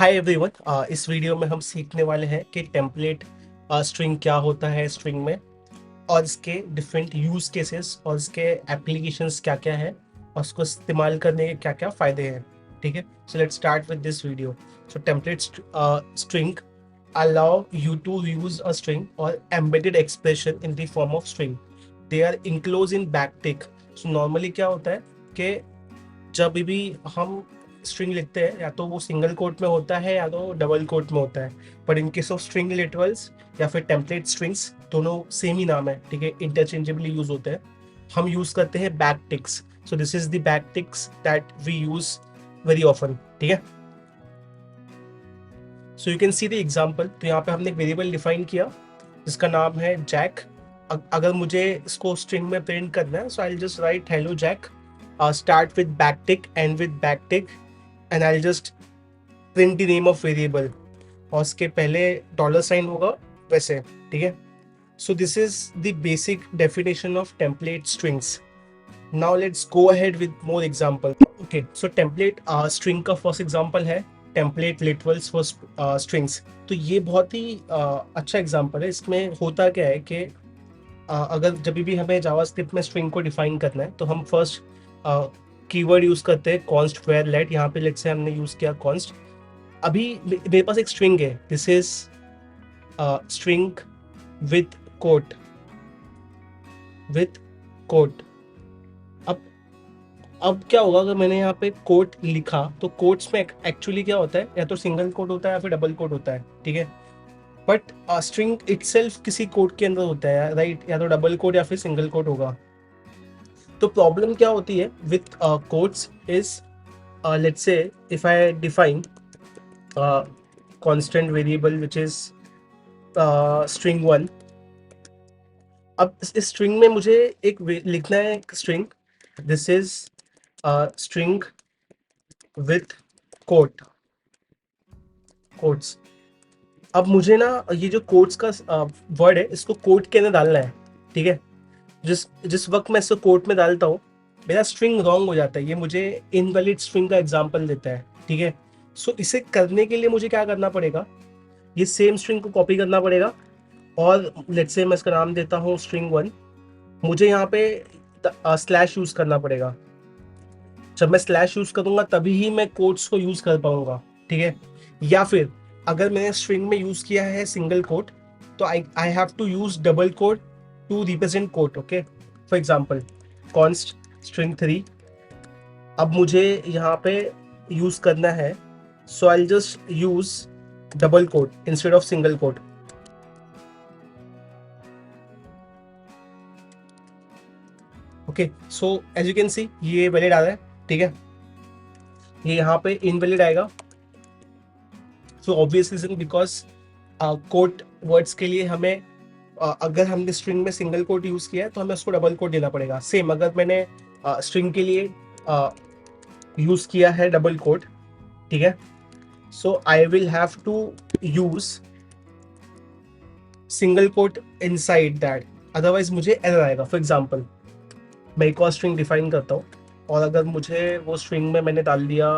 Hi everyone. इस video में हम सीखने वाले हैं कि टेम्पलेट स्ट्रिंग क्या होता है स्ट्रिंग में, और इसके डिफरेंट यूज केसेस और इसके एप्लीकेशंस क्या क्या है और उसको इस्तेमाल करने के क्या क्या फ़ायदे हैं। ठीक है, so let's start with this video. So template string allow you to use a string or embedded expression in the form of string. They are enclosed in backtick. So normally क्या होता है कि जब भी हम स्ट्रिंग लिखते हैं या तो वो सिंगल कोट में होता है या तो डबल कोट में होता है, पर in case of string literals या फिर टेम्पलेट स्ट्रिंग्स दोनों सेम ही नाम है, ठीक है, इंटरचेंजेबली यूज होते हैं। हम यूज करते हैं back ticks. So this is the back ticks that we use very often. ठीक है, so you can see the example. तो यहाँ पे हमने एक वेरिएबल डिफाइन किया जिसका नाम है जैक। अगर मुझे इसको स्ट्रिंग में प्रिंट करना है, so I will just write hello Jack, start with backtick, end with backtick, and I'll just print the name of variable और उसके पहले डॉलर साइन होगा वैसे। ठीक है, so this is the basic definition of template strings. Now let's go ahead with more example. Okay, so template string का first example है template literals for strings। तो ये बहुत ही अच्छा एग्जाम्पल है। इसमें होता क्या है कि अगर जब भी हमें जावास्क्रिप्ट में स्ट्रिंग को डिफाइन करना है तो हम फर्स्ट कीवर्ड यूज करते हैं कॉन्स्ट वेयर लेट। यहाँ पे लेट से हमने यूज किया कॉन्स्ट। अभी मेरे पास एक स्ट्रिंग है, this is string with quote, with quote. अब क्या होगा अगर मैंने यहाँ पे कोट लिखा, तो कोट्स में एक्चुअली क्या होता है, या तो सिंगल कोट होता है या फिर डबल कोट होता है। ठीक है, बट स्ट्रिंग इटसेल्फ किसी कोट के अंदर होता है, राइट, या तो डबल कोट या फिर सिंगल कोट होगा। तो प्रॉब्लम क्या होती है with quotes is, let's say if I define constant variable which is string 1। अब इस स्ट्रिंग में मुझे एक लिखना है एक string, this is string with quote, quotes. अब मुझे ना ये जो कोट्स का वर्ड है इसको कोट के अंदर डालना है। ठीक है, जिस जिस वक्त मैं इसको कोट में डालता हूँ मेरा स्ट्रिंग रॉन्ग हो जाता है, ये मुझे इनवैलिड स्ट्रिंग का एग्जांपल देता है। ठीक है, सो इसे करने के लिए मुझे क्या करना पड़ेगा, ये सेम स्ट्रिंग को कॉपी करना पड़ेगा और लेट्स से मैं इसका नाम देता हूँ स्ट्रिंग 1। मुझे यहाँ पे स्लैश यूज करना पड़ेगा। जब मैं स्लैश यूज करूंगा तभी ही मैं कोट्स को यूज कर पाऊंगा। ठीक है, या फिर अगर मैंने स्ट्रिंग में यूज किया है सिंगल कोट तो I have to use double quote to represent quote. Okay, for example const string 3। अब मुझे यहाँ पे यूज करना है, so I just use double quote instead of single quote. Okay, so as you can see ये valid आ रहा है। ठीक है, ये यहाँ पे इनवैलिड आएगा। So obvious reason because quote words के लिए हमें अगर हमने स्ट्रिंग में सिंगल कोट यूज किया है तो हमें उसको डबल कोट देना पड़ेगा। सेम अगर मैंने स्ट्रिंग के लिए यूज किया है डबल कोट, ठीक है, so I will have to use single quote inside that, otherwise मुझे एरर आएगा। फॉर एग्जांपल मैं एक और स्ट्रिंग डिफाइन करता हूँ और अगर मुझे वो स्ट्रिंग में मैंने डाल दिया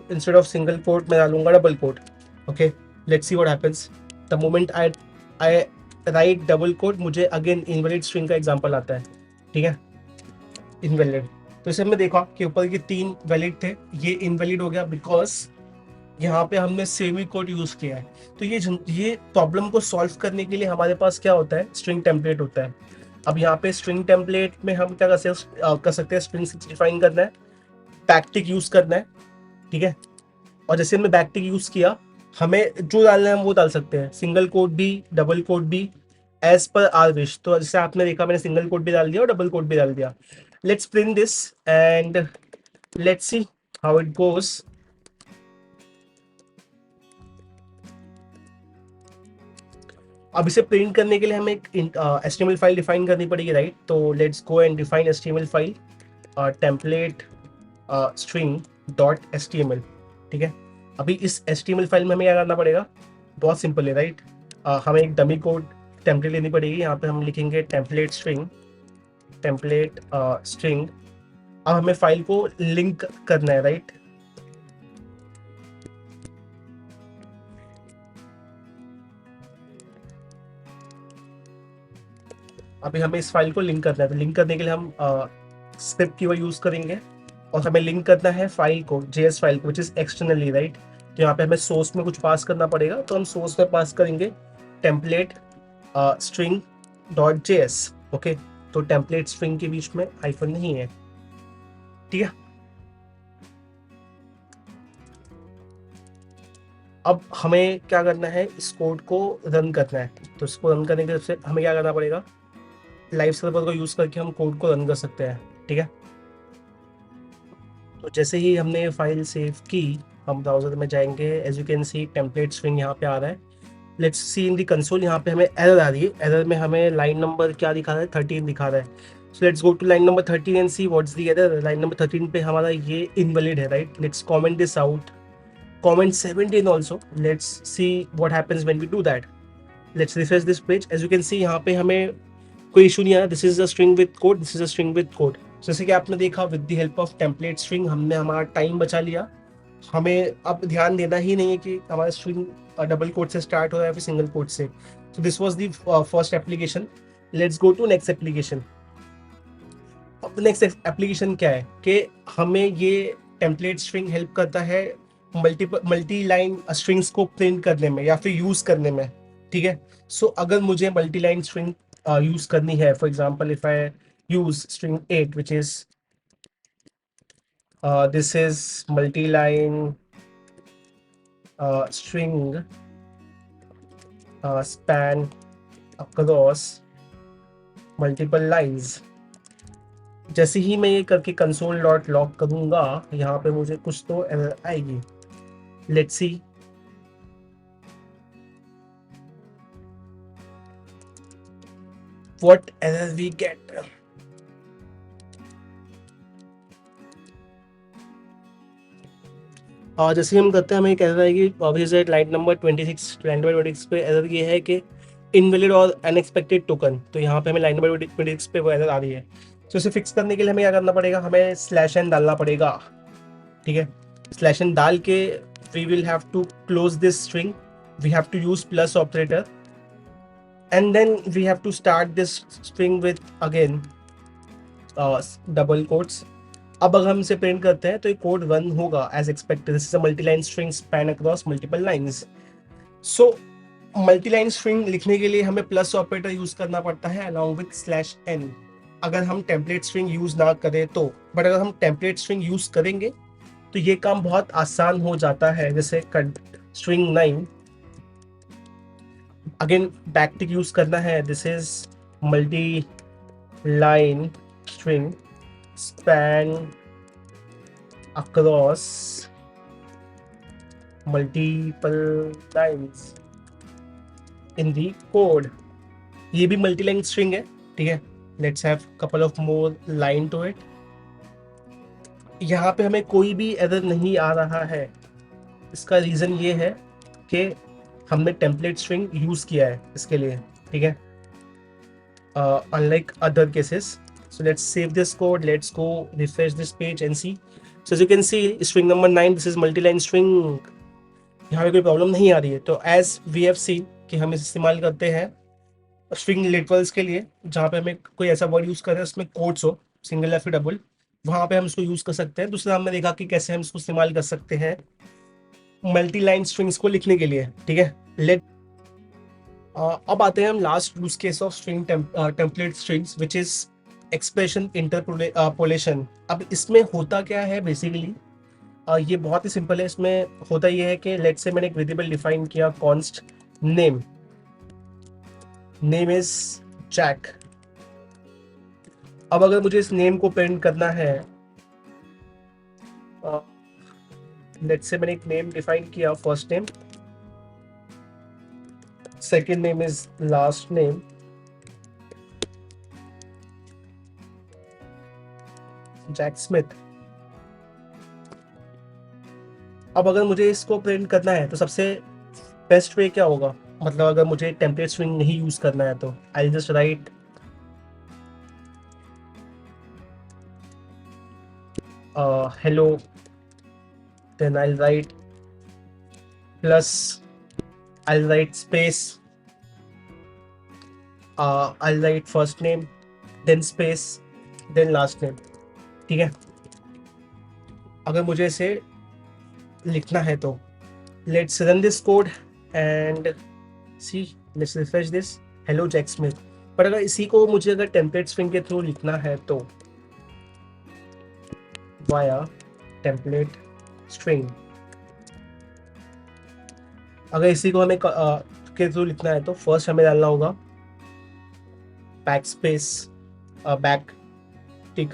इंस्टेड ऑफ सिंगल कोट मैं डालूंगा double quote. Okay, let's see what happens. The moment I write double quote मुझे अगेन इनवैलिड स्ट्रिंग का एग्जांपल आता है। ठीक है, इनवैलिड। तो इसे हमने देखा कि ऊपर के 3 वैलिड थे, ये इनवैलिड हो गया बिकॉज यहाँ पे हमने सेमी कोट यूज किया है। तो ये प्रॉब्लम को सॉल्व करने के लिए हमारे पास क्या होता है, स्ट्रिंग टेम्पलेट होता है। अब यहाँ पे स्ट्रिंग टेम्पलेट में हम क्या कर सकते हैं, स्ट्रिंग डिफाइन करना है, बैकटिक यूज करना है। ठीक है, और जैसे हमने बैकटिक यूज किया हमें जो डालना है हम वो डाल सकते हैं, सिंगल कोट भी डबल कोट भी, एज पर आर विश। तो जैसे आपने देखा मैंने सिंगल कोट भी डाल दिया और डबल कोट भी डाल दिया। Let's print this and let's see how it goes. अब इसे प्रिंट करने के लिए हमें एक HTML फाइल डिफाइन करनी पड़ेगी, राइट। तो let's go and define HTML file template string dot HTML। ठीक है, अभी इस HTML फाइल में हमें क्या करना पड़ेगा, बहुत सिंपल है, राइट। हमें एक डमी कोड टेम्पलेट लेनी पड़ेगी। यहाँ पे हम लिखेंगे टेम्पलेट स्ट्रिंग, टेम्पलेट स्ट्रिंग। अब हमें फाइल को लिंक करना है, राइट। अभी हमें इस फाइल को लिंक करना है, तो लिंक करने के लिए हम स्क्रिप्ट की यूज़ करेंगे और हमें लिंक करना है फाइल को, जेएस फाइल को, विच इज़ एक्सटर्नली, राइट। तो यहाँ पे हमें सोर्स में कुछ पास करना पड़ेगा, तो हम सोर्स में पास करेंगे template string dot JS. Okay, तो टेम्पलेट स्ट्रिंग के बीच में हाइफन नहीं है, ठीक है। अब हमें क्या करना है, इस कोड को रन करना है। तो इसको रन करने के लिए हमें क्या करना पड़ेगा, लाइव सर्वर को यूज़ करके हम कोड को रन कर सकते हैं, ठीक है। तो जैसे ही हमने ये फाइल सेव की, हम ब्राउजर में जाएंगे, as you can see template string यहाँ पे आ रहा है। Let's see in the console, यहाँ पे हमें एरर आ रही है। एरर में हमें लाइन नंबर क्या दिखा रहा है, 13 दिखा रहा है। So let's go to line number 13 and see what's the error. Line number 13 पे हमारा ये इनवैलिड है, right. Let's comment this out, comment 17 also. Let's see what happens when we do that. Let's refresh this page. As you can see, यहाँ पे हमें कोई issue नहीं आया। This is a string with code, this is a string with code. जैसे कि आपने देखा, with the help of template string हमने हमारा टाइम बचा लिया। हमें अब ध्यान देना ही नहीं है कि हमारा स्ट्रिंग डबल कोड से स्टार्ट हो रहा है फिर सिंगल कोड से। So this was the first application. Let's go to next application. अब नेक्स्ट एप्लीकेशन क्या है कि हमें ये टेम्पलेट स्ट्रिंग हेल्प करता है मल्टी लाइन स्ट्रिंग्स को प्रिंट करने में या फिर यूज करने में, ठीक है। सो अगर मुझे मल्टी लाइन स्ट्रिंग यूज करनी है, for example if I use string 8 which is this is multi line string span across multiple lines। जैसे ही मैं ये करके कंसोल डॉट लॉग करूंगा, यहाँ पे मुझे कुछ तो एरर आएगी। Let's see. What error we get. जैसे हम करते हैं, हमें एक एरर आएगी ऑब्वियसली लाइन नंबर 26 पे। एरर ये है कि इनवैलिड और अनएक्सपेक्टेड टोकन। तो यहाँ पे हमें लाइन नंबर 26 पे वो एरर आ रही है। तो इसे फिक्स करने के लिए हमें क्या करना पड़ेगा, हमें स्लैश एन डालना पड़ेगा, ठीक है। स्लैश एन डाल के we will have to close this string, we have to use plus operator and then we have to start this string with again double quotes. अब अगर हम इसे प्रिंट करते हैं तो ये कोड रन होगा as expected. This is a multi line string span across multiple lines. So multi line string लिखने के लिए हमें प्लस ऑपरेटर यूज करना पड़ता है अलॉन्ग विद स्लैश एन, अगर हम टेम्पलेट स्ट्रिंग यूज ना करें तो। बट अगर हम टेम्पलेट स्ट्रिंग यूज करेंगे तो ये काम बहुत आसान हो जाता है। जैसे स्ट्रिंग 9, अगेन बैकटिक यूज करना है। This is multi line string span across multiple lines in the code। ये भी मल्टी लाइन स्ट्रिंग है, ठीक है। Let's have couple of more line to it. यहाँ पे हमें कोई भी एरर नहीं आ रहा है। इसका रीजन ये है कि हमने टेम्पलेट स्ट्रिंग यूज किया है इसके लिए, ठीक है, unlike other cases. So let's save this code. Let's go refresh this page and see. So as you can see, string number 9, this is multi-line string। यहाँ पे कोई प्रॉब्लम नहीं आ रही है। तो एज वी हैव सीन कि हम इसे इस्तेमाल करते हैं स्ट्रिंग लिटरल्स के लिए, जहाँ पे हमें कोई ऐसा वर्ड यूज कर रहे हैं उसमें कोट्स हो, सिंगल या फिर डबल, वहाँ पे हम इसको यूज कर सकते हैं। दूसरा हमने देखा कि कैसे हम इसको इस्तेमाल कर सकते हैं मल्टी लाइन स्ट्रिंग्स को लिखने के लिए, ठीक है। लेट अब आते हैं हम last use case of string template strings which is expression interpolation. अब इसमें होता क्या है बेसिकली, ये बहुत ही सिंपल है। इसमें होता ये है कि लेट्स से मैंने एक वेरिएबल डिफाइन किया const name, name is Jack. अब अगर मुझे इस नेम को प्रिंट करना है, लेट्स से मैंने एक नेम डिफाइन किया first name, second name is last name, Jack Smith. अब अगर मुझे इसको प्रिंट करना है तो सबसे बेस्ट वे क्या होगा, मतलब अगर मुझे टेम्पलेट स्ट्रिंग नहीं यूज करना है तो I just right hello, then I'll write plus, I'll write space I'll write first name, then space, then last name. ठीक है, अगर मुझे इसे लिखना है तो let's run this code and see, let's refresh this. Hello Jack Smith. पर अगर इसी को मुझे अगर टेम्पलेट स्ट्रिंग के थ्रू लिखना है तो वाया टेम्पलेट स्ट्रिंग, अगर इसी को हमें के थ्रू लिखना है तो फर्स्ट हमें डालना होगा बैक स्पेस बैक टिक,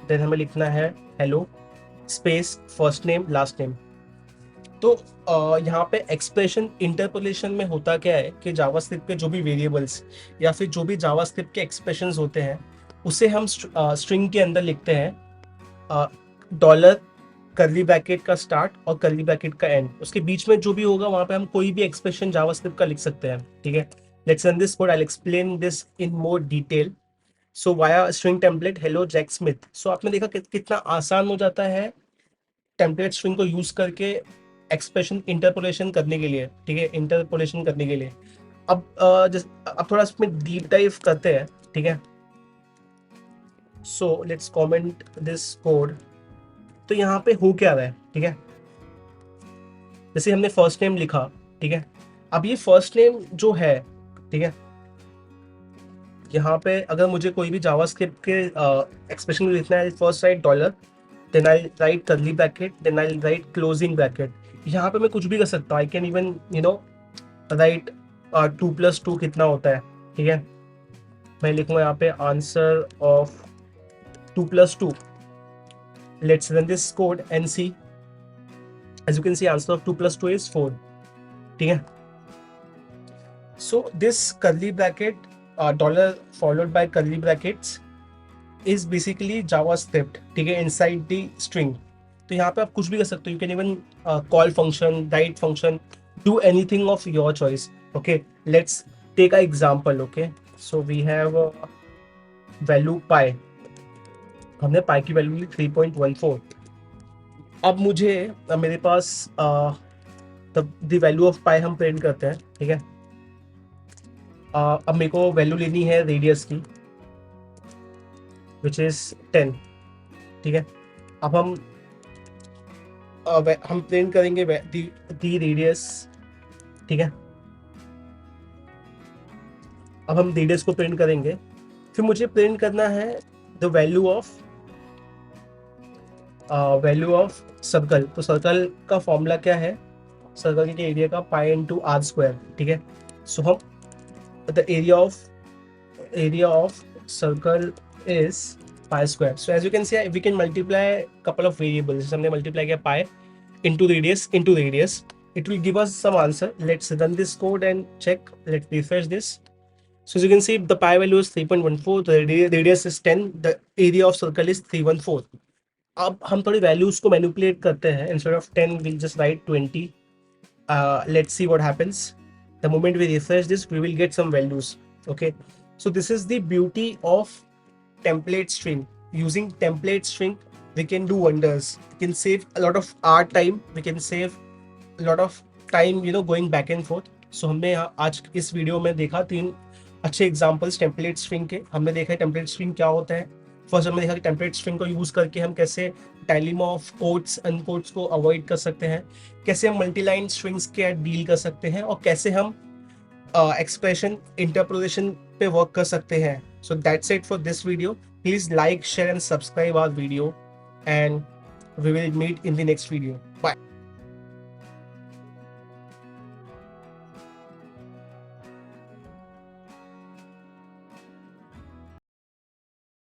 देन हमें लिखना है hello space first name last name. तो यहाँ पे एक्सप्रेशन इंटरपोलेशन में होता क्या है कि जावास्क्रिप्ट के जो भी वेरिएबल्स या फिर जो भी जावास्क्रिप्ट के एक्सप्रेशंस होते हैं उसे हम स्ट्रिंग के अंदर लिखते हैं डॉलर कर्ली ब्रैकेट का स्टार्ट और कर्ली ब्रैकेट का एंड, उसके बीच में जो भी होगा वहां पे हम कोई भी एक्सप्रेशन जावास्क्रिप्ट का लिख सकते हैं. ठीक है, let's run this code, I will explain this in more detail. So via string template hello Jack Smith. So आपने देखा कितना आसान हो जाता है टेम्पलेट स्ट्रिंग को यूज करके एक्सप्रेशन इंटरपोलेशन करने के लिए. ठीक है, इंटरपोलेशन करने के लिए. अब अब थोड़ा इसमें डीप डाइव करते हैं. ठीक है, so let's comment this code. तो यहाँ पे हो क्या रहा है, ठीक है, जैसे हमने फर्स्ट नेम लिखा. ठीक है, अब ये फर्स्ट नेम जो है, ठीक है, यहाँ पे अगर मुझे कोई भी जावास्क्रिप्ट के एक्सप्रेशन लिखना है, first write dollar, then I write curly bracket, then I write closing bracket. यहाँ पे मैं कुछ भी कर सकता हूँ. आई कैन इवन राइट 2+2 कितना होता है. ठीक है, मैं लिखूंगा यहाँ पे answer of 2+2. Let's run this code and see. As you can see, answer of 2+2 is 4. ठीक है, so this curly bracket dollar followed by curly brackets is basically JavaScript. ठीक है, inside the string. तो यहाँ पे आप कुछ भी कर सकते हो. You can even call function, write function, do anything of your choice. Okay, let's take an example. Okay, so we have value pi. हमने पाई की वैल्यू ली 3.14. अब मुझे मेरे पास द वैल्यू ऑफ पाई हम प्रिंट करते हैं. ठीक है, अब मेरे को वैल्यू लेनी है रेडियस की विच इज 10. ठीक है, अब हम प्रिंट करेंगे दी रेडियस. ठीक है, अब हम रेडियस को प्रिंट करेंगे. फिर मुझे प्रिंट करना है द वैल्यू ऑफ सर्कल. तो सर्कल का फॉर्मूला क्या है, सर्कल के एरिया का पाई इंटू आर स्क्वायर. ठीक है, सो हम the area of circle is pi square. So as you can see we can multiply couple of variables. हमने मल्टीप्लाई किया pi into radius, it will give us some answer. Let's run this code and check. Let's refresh this. So as you can see, the pi value is 3.14, the radius is 10, the area of circle is 314. अब हम थोड़ी values को manipulate करते हैं. Instead of 10 we'll just write 20. Let's see what happens. The moment we refresh this, we will get some values. Okay, so this is the beauty of template string. Using template string, we can do wonders. We can save a lot of our time. We can save a lot of time, going back and forth. So हमने आज इस video में देखा 3 अच्छे examples template string के. हमने देखा है टेम्पलेट स्ट्रिंग क्या होता है. फर्स्ट हमने देखा कि टेम्पलेट स्ट्रिंग को यूज करके हम कैसे डायलेमा ऑफ कोट्स अनकोट्स को अवॉइड कर सकते हैं, कैसे हम मल्टीलाइन स्ट्रिंग्स के डील कर सकते हैं, और कैसे हम एक्सप्रेशन इंटरप्रिटेशन पे वर्क कर सकते हैं. So that's it for this video. Please like, share and subscribe our video, and we will meet in the next video. Bye.